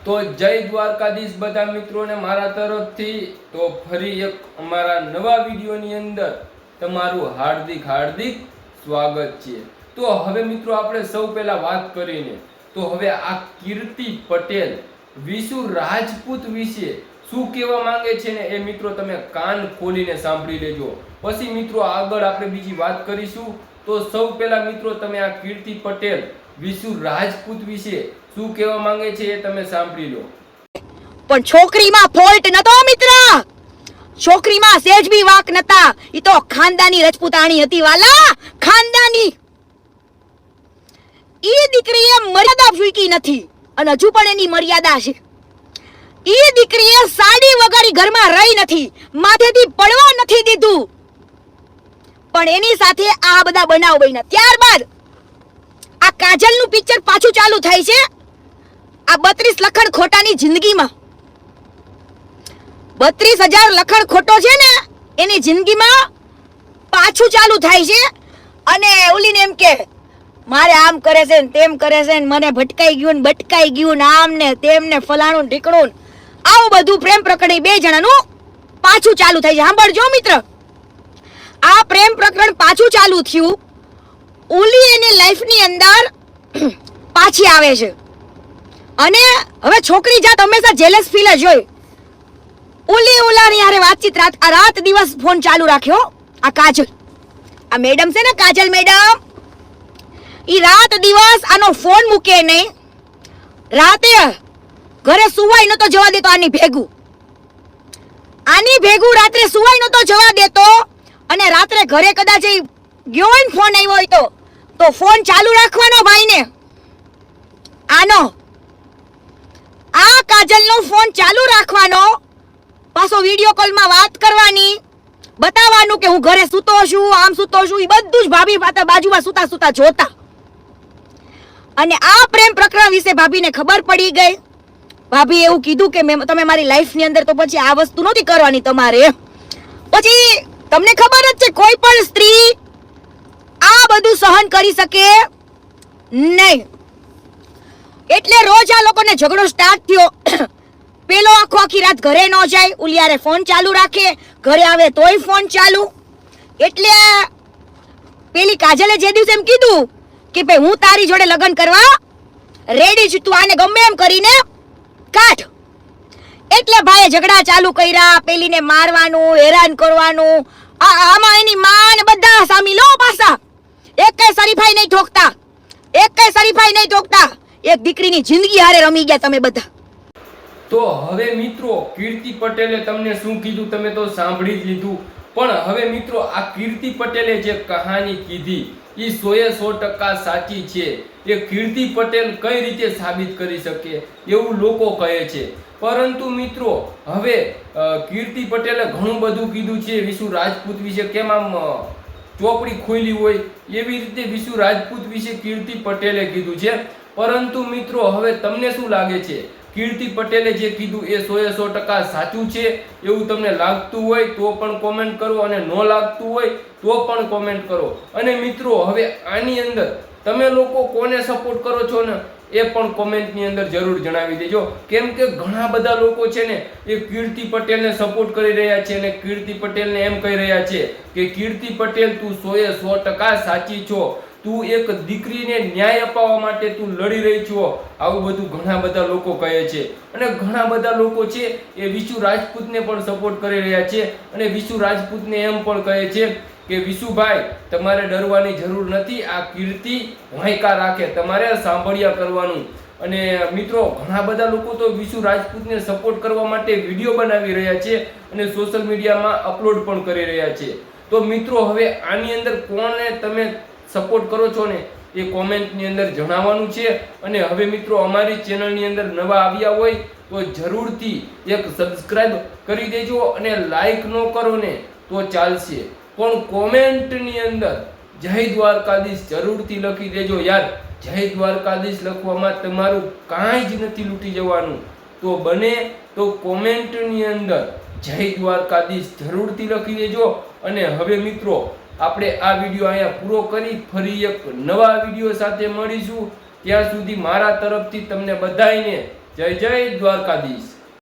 તો જય દ્વારકાધીશ બધા મિત્રોને મારા તરફથી તો ફરી એક અમારા નવા વિડીયોની અંદર તમારું હાર્દિક સ્વાગત છે। તો હવે મિત્રો આપણે સૌ પહેલા વાત કરીને તો હવે આ કીર્તિ પટેલ વિશુ રાજપૂત વિશે શું કહેવા માંગે છે ને એ મિત્રો તમે કાન ખોલીને સાંભળી લેજો। પછી મિત્રો આગળ આપણે બીજી વાત કરીશું। તો સૌ પહેલા મિત્રો તમે આ કીર્તિ પટેલ વિશુ રાજપૂત વિશે શું કહેવા માંગે છે એ તમે સાંભળી લો। પણ છોકરીમાં ફોલ્ટ નતો મિત્ર, છોકરીમાં સેજ બી વાક નતા। ઈ તો ખાનદાની રજપૂતાણી હતી વાલા, ખાનદાની। ઈ દીકરીએ મર્યાદા ફૂંકી નથી અને હજુ પણ એની મર્યાદા છે। ઈ દીકરીએ સાડી વગર ઘરમાં રહી નથી, માથેથી પડવા નથી દીધું, પણ એની સાથે આ બધા બનાવ બન્યા। ત્યારબાદ આ કાજલનું પિક્ચર પાછું ચાલુ થાય છે આ 32 લખણ ખોટાની જિંદગીમાં। 32,000 લખણ ખોટો છે ને એની જિંદગીમાં પાછું ચાલુ થાય છે। અને ઓલીને એમ કે મારે આમ કરે છે ને તેમ કરે છે ને મને ભટકાઈ ગયું ને બટકાઈ ગયું ને આમ ને તેમ ને ફલાણું ઢીકણું, આવું બધું પ્રેમ પ્રકરણ બે જણાનું પાછું ચાલુ થાય છે। સાંભળજો મિત્ર, આ પ્રેમ પ્રકરણ પાછું ચાલુ થયું, ઓલી એની લાઈફની અંદર પાછી આવે છે અને હવે છોકરી જાત હંમેશા જેલસ ફીલ જ હોય। ઓલી ઓલાની હારે વાતચીત રાત દિવસ ફોન ચાલુ રાખ્યો। આ કાજલ, આ મેડમ છે ને કાજલ મેડમ, ઈ રાત દિવસ આનો ફોન મૂકે નહીં, રાતે ઘરે સુવાય નતો જવા દેતો આની ભેગું રાત્રે સુવાય નતો જવા દેતો। અને રાત્રે ઘરે કદાચ ગયો હોય ને ફોન આવ્યો હોય તો ફોન ચાલુ રાખવાનો ભાઈને, આનો આ કાજલનો ફોન ચાલુ રાખવાનો, પાછો વિડિયો કોલમાં વાત કરવાની, બતાવવાનું કે હું ઘરે સૂતો છું, આમ સૂતો છું, એ બધું જ ભાભી બાજુમાં સૂતા જોતા। અને આ પ્રેમ પ્રકરણ વિશે ભાભીને ખબર પડી ગઈ। ભાભી એવું કીધું કે તમે મારી લાઈફની અંદર તો પછી આ વસ્તુ નહોતી કરવાની તમારે। પછી તમને ખબર જ છે કોઈ પણ સ્ત્રી આ બધું સહન કરી શકે નહીં, એટલે રોજ આ લોકોને ઝઘડો સ્ટાર્ટ થયો। પેલો આખી રાત ઘરે ન જાય, ઉલિયારે ફોન ચાલુ રાખે, ઘરે આવે તોય ફોન ચાલુ। એટલે પેલી કાજલે જે દિવસે એમ કીધું કે ભાઈ હું તારી જોડે લગ્ન કરવા રેડી છું, તું આને ગમે એમ કરીને કાઢ, એટલે ભાઈએ ઝઘડા ચાલુ કર્યા, પેલીને મારવાનું, હેરાન કરવાનું। આમાં એની માં ને બધા સામી લો પાછા, એક કઈ શરીફાઈ નહીં ઠોકતા, એક દીકરીની જિંદગી હારે રમી ગયા તમે બધા। તો હવે મિત્રો કીર્તિ પટેલે તમને શું કીધું તમે તો સાંભળી જ લીધું, પણ હવે મિત્રો આ કીર્તિ પટેલે જે કહાની કીધી એ 100% સાચી છે। એ કીર્તિ પટેલ કઈ રીતે સાબિત કરી શકે એવું લોકો કહે છે, પરંતુ મિત્રો હવે કીર્તિ પટેલે ઘણું બધું કીધું છે વિશુ રાજપૂત વિશે, કેમ આમ ચોપડી ખોલી હોય એવી રીતે વિશુ રાજપૂત વિશે કીર્તિ પટેલે કીધું છે। પરંતુ મિત્રો હવે તમને શું લાગે છે, કીર્તિ પટેલે જે કીધું એ 100% સાચું છે એવું તમને લાગતું હોય તો પણ કોમેન્ટ કરો, અને ન લાગતું હોય તો પણ કોમેન્ટ કરો। અને મિત્રો હવે આની અંદર તમે લોકો કોને સપોર્ટ કરો છો ને એ પણ કોમેન્ટની અંદર જરૂર જણાવી દેજો, કેમ કે ઘણા બધા લોકો છે ને એ કીર્તિ પટેલને સપોર્ટ કરી રહ્યા છે અને કીર્તિ પટેલને એમ કહી રહ્યા છે કે કીર્તિ પટેલ તું 100% સાચી છો, તું એક દીકરીને ન્યાય અપાવવા માટે તું લડી રહી છો, આવું બધું ઘણા બધા લોકો કહે છે। અને ઘણા બધા લોકો છે એ વિશુ રાજપૂતને પણ સપોર્ટ કરી રહ્યા છે અને વિશુ રાજપૂતને એમ પણ કહે છે કે વિશુભાઈ તમારે ડરવાની જરૂર નથી, આ કીર્તિ વાંકા રાખે, તમારે સાંભળ્યા કરવાનું। અને મિત્રો ઘણા બધા લોકો તો વિશુ રાજપૂતને સપોર્ટ કરવા માટે વિડીયો બનાવી રહ્યા છે અને સોશિયલ મીડિયામાં અપલોડ પણ કરી રહ્યા છે। તો મિત્રો હવે આની અંદર કોને તમે સપોર્ટ કરો છો ને એ કોમેન્ટની અંદર જણાવવાનું છે। અને હવે મિત્રો અમારી ચેનલની અંદર નવા આવ્યા હોય તો જરૂરથી એક સબસ્ક્રાઇબ કરી દેજો, અને લાઈક ન કરો ને તો ચાલશે, પણ કોમેન્ટની અંદર જય દ્વારકાધીશ જરૂરથી લખી દેજો યાર। જય દ્વારકાધીશ લખવામાં તમારું કાંઈ જ નથી લૂંટી જવાનું, તો બને તો કોમેન્ટની અંદર જય દ્વારકાધીશ જરૂરથી લખી દેજો। અને હવે મિત્રો આપણે આ વિડીયો અહીંયા પૂરો કરી ફરી એક નવા વિડીયો સાથે મળીશું, ત્યાં સુધી મારા તરફથી તમને બધાને જય જય દ્વારકાધીશ.